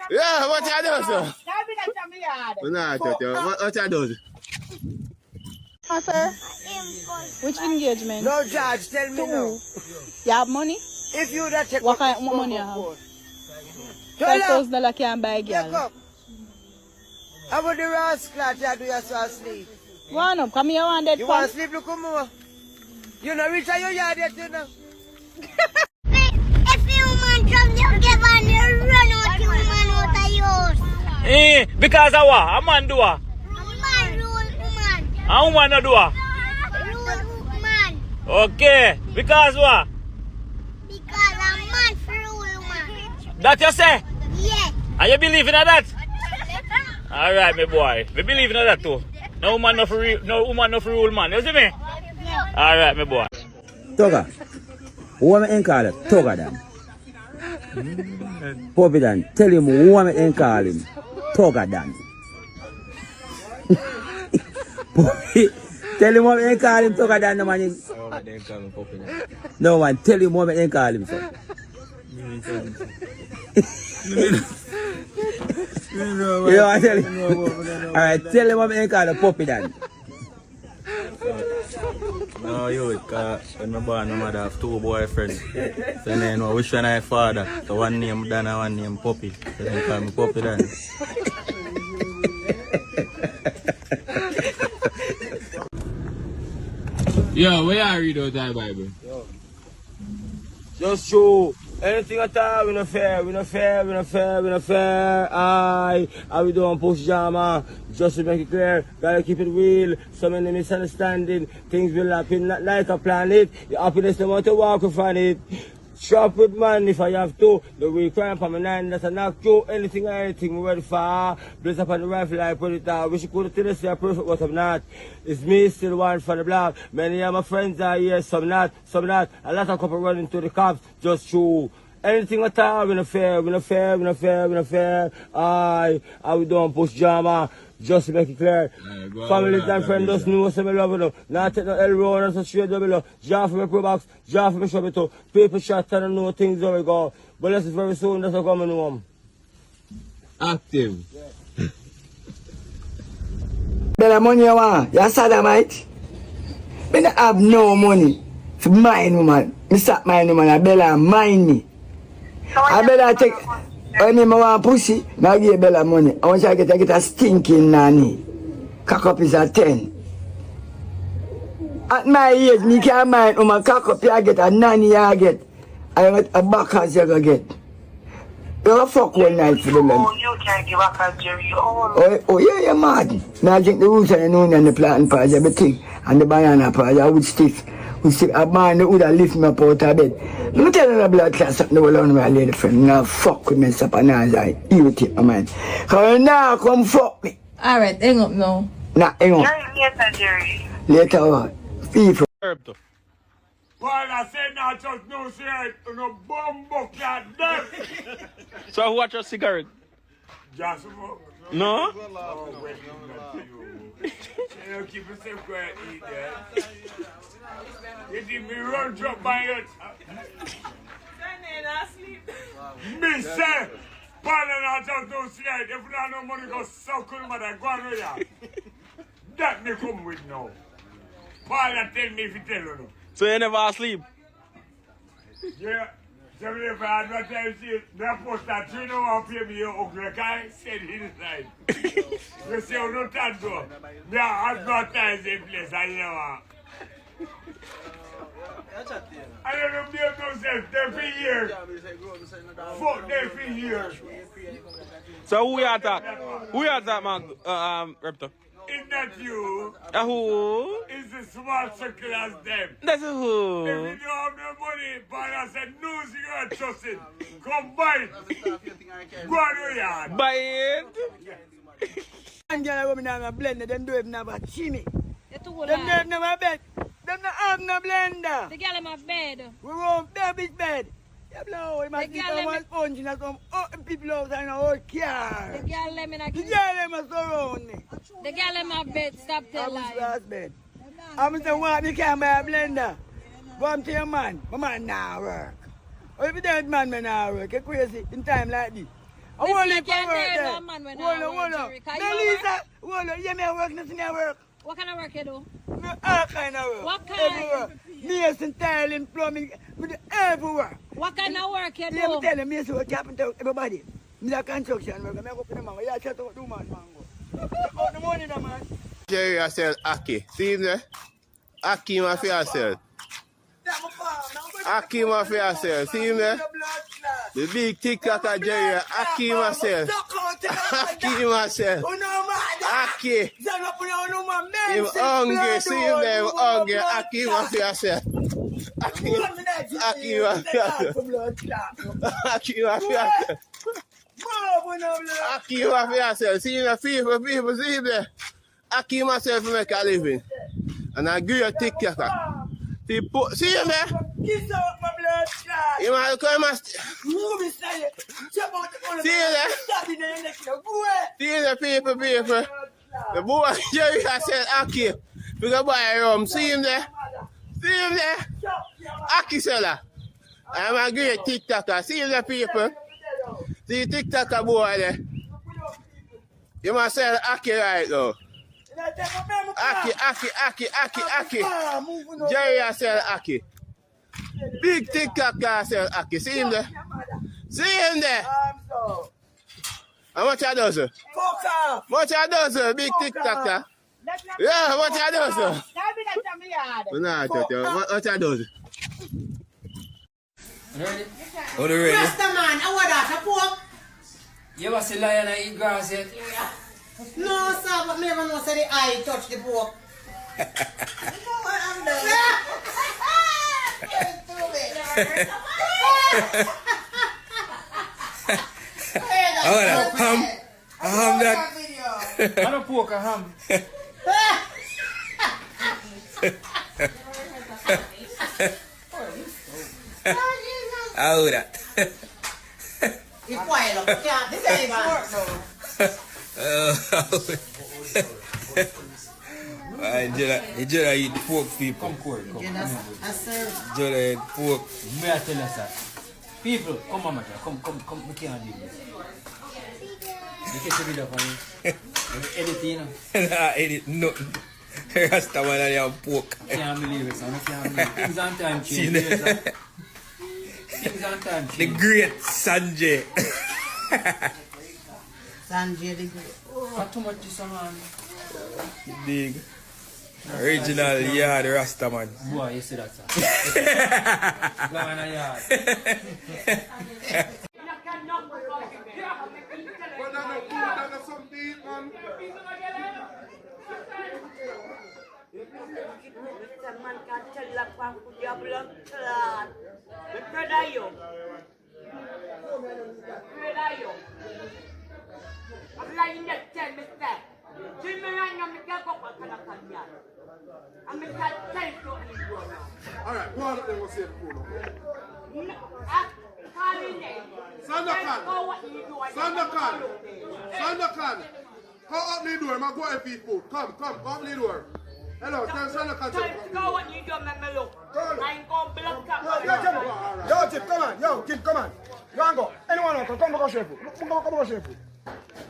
Yeah, what you do, sir? Nah, what you do? Sir, which engagement? No, Judge, tell me no. You have money? If you that take What kind of money you have? $5,000 can't buy a girl. How about the rascal that you do so asleep? Go on up, come here, one dead You want to sleep, look more. You know, reach out your yard yet, you know. If you man come, you give on you run out you man out of yours. Because of what? A man do what? A man rule woman. A woman no do what? Rule woman. Okay. Because what? Because a man rule woman. That you say? Yeah. And you believe in that? Alright, my boy. We believe in that too. No woman no for rule man. You see me? Alright, my boy. Toga. Who am I call it? Toga dan. Poppy dan. Tell him who am I call him? Toga dan. Poppy. Tell him what I call him Toga dan. No man. No man. Tell him what I call him. So. You want to tell him? Alright, tell him what I call him Poppy dan. No, you, because when I born, my mother have 2 boyfriends. So then, which one I father? So one name Dan and one name Poppy. So they call me Poppy Dan. Yo, where are you read out that Bible? Just true. Anything at all, we no fair. Aye, we don't push drama. Just to make it clear, gotta keep it real. So many misunderstanding, things will happen not like a planet. Your happiness no want to walk in front it. Shop with man if I have to. The real crime for my 9, that's a knock you. Anything we ready for. Bless up on the rifle, I put it out. Wish you could tell us you're perfect, but I'm not. It's me still one for the block. Many of my friends are here, some not. A lot of couple running to the cops, just true. Anything at all, we no fair. Aye, we don't push drama. Just to make it clear. Families and friends just know what I love you. Not take no L road and so straight below. Draw for my pro box, draw for my shop too. People shot and know things where we go. But this is very soon, that's what coming home. Active. Bella money you want? You sodomite? I don't have no money for mine woman. I stop mine woman, I Bella mine me. I better take... When I want pussy, I give Bella money. I want you to get a stinking nanny. Cock up is a 10. At my age, me can't mind my cock up, I get a nanny, I get. I get a backers you go get. You're a fuck one night for the man. Oh, you can't give a call, Jerry. Oh, yeah, you're mad. Now I drink the roots and the onion and the plantain pads, everything. And the banana pads, I would stiff. A man that would have lift me up out of bed. Let me tell you the blood class something all on my lady friend. Now fuck with me, stop and I irritate my mind. Because now come fuck me. Alright, hang up now. Nah, hang on. Later, Jerry. Later on. People. Paul, I said not just no cigarette, no bumbo clad death. So who watch your cigarette? Just smoke. No? Oh, wait, not you. You keep yourself quiet, eat that. You did me run drop by it. Me say, Paul and I just no cigarette. If you don't no money, go suck on mother, go on with that. That me come with now. Paul tell me if you tell you no. So you never asleep? Yeah. So if I advertise you, that post that you know I'll pay me your okra guy, said inside. You say you don't have to. They are advertising place, I know. I don't know themselves, they're for years. Fuck, they're for years. So who you attack? Who you attack, man, Raptor? It's not you. Who? It's the small circle as them. That's who? If you don't have no money, but I said, no cigarette, trust it. Come buy it. Go on your yard. Buy it? And girl women have a blender, them don't even have a chimney. Them don't have a bed. Them don't have no blender. The girl in my bed. We want baby's bed. You know, we must get some sponge and some people outside in our car. The girl let me not The girl must surround me. The girl in my bed, stop telling lies. Bed. I'm saying, what, you can't buy a blender? Go up to your man. My man now work. Or if you dead man, man now work. You're crazy in time like this. I want to Listen, I can't work tell there. no man when I Hold work, on. Jerry. Can you Melissa, hold on. Yeah, me I work, nothing I work. What kind of work you do? Me all kind of work. What kind? Everywhere. Mason, tiling, plumbing, me do everywhere. What kind of work you do? Yeah, me tell you, Mason, work, carpenter, everybody. Me do construction work. I go for the man. Yeah, shut up, do man, mango. Out the money, no, man. Jerry, I said, Aki. See him there? Aki, my fiance. Aki, my fiance. See him there? The big TikToker Jerry, Aki myself. Aki myself. Aki. Him hungry, see him there, him hungry. Aki my fiance. Aki my fiance. Aki my fiance. Aki my fiance. See him there, people, see him there. Aki myself make a living. And I agree with TikToker. See him there? You might come and see there? See the people. The boy Jerry I said Aki. We go buy a rum. See him there? See him there? Aki seller. I'm a great TikToker. See the people? See the TikToker boy there? You must sell Aki right now. Aki. Jerry I sell Aki. Big TikToker I sell Aki. See him there? See him there? How much I does? Much I does, big TikToker? Yeah, what I does? Nah, what I does? Ready? Are you ready? Rasta man, I want that, a pork. You ever see lion and eat grass yet? No, sir, but me never know say the eye touch the pork. Ham that. I don't pork a ham. How that? You quiet up, yeah, this ain't pork though. Jada eat the pork, people. Come quick, come. Jada eat pork. May I tell you sir? People, come on, come, we can't do this. You can see video for me. Edit, you know. Nah, edit nothing. Rasta man and you pork. I can't believe it, son. I can't believe it. Things on time change. Things on time change. The great Sanjay. Sanjay the great. Not too much this man. Big. Original yard Rasta man. Boy, you see that, sir. Go on a yard. Man can tell you from your blood clot. The brother you. I'm lying there, tell me that. Jimmy and I'm going to go up and I'm going to tell you. Alright, go on and we'll say the phone. Sandakan. Come up the door, I'm going to feed food. Come up the door. Hello, tell Sandakan to go what you do, make me look. I ain't going to block up. Yo, Chip, come on. Yo, Kid, come on. You want to go? Anyone else? Come go share food. Come go share food.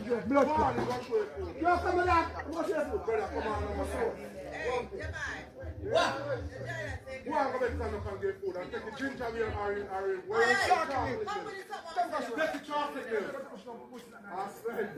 Yo, blood. Come on, yo, come on, go share food. Brother, come on, I'm sorry. What? Go on, go back to Sandakan get food and take the ginger beer or where you chocolate milk. Take the chocolate milk. I said.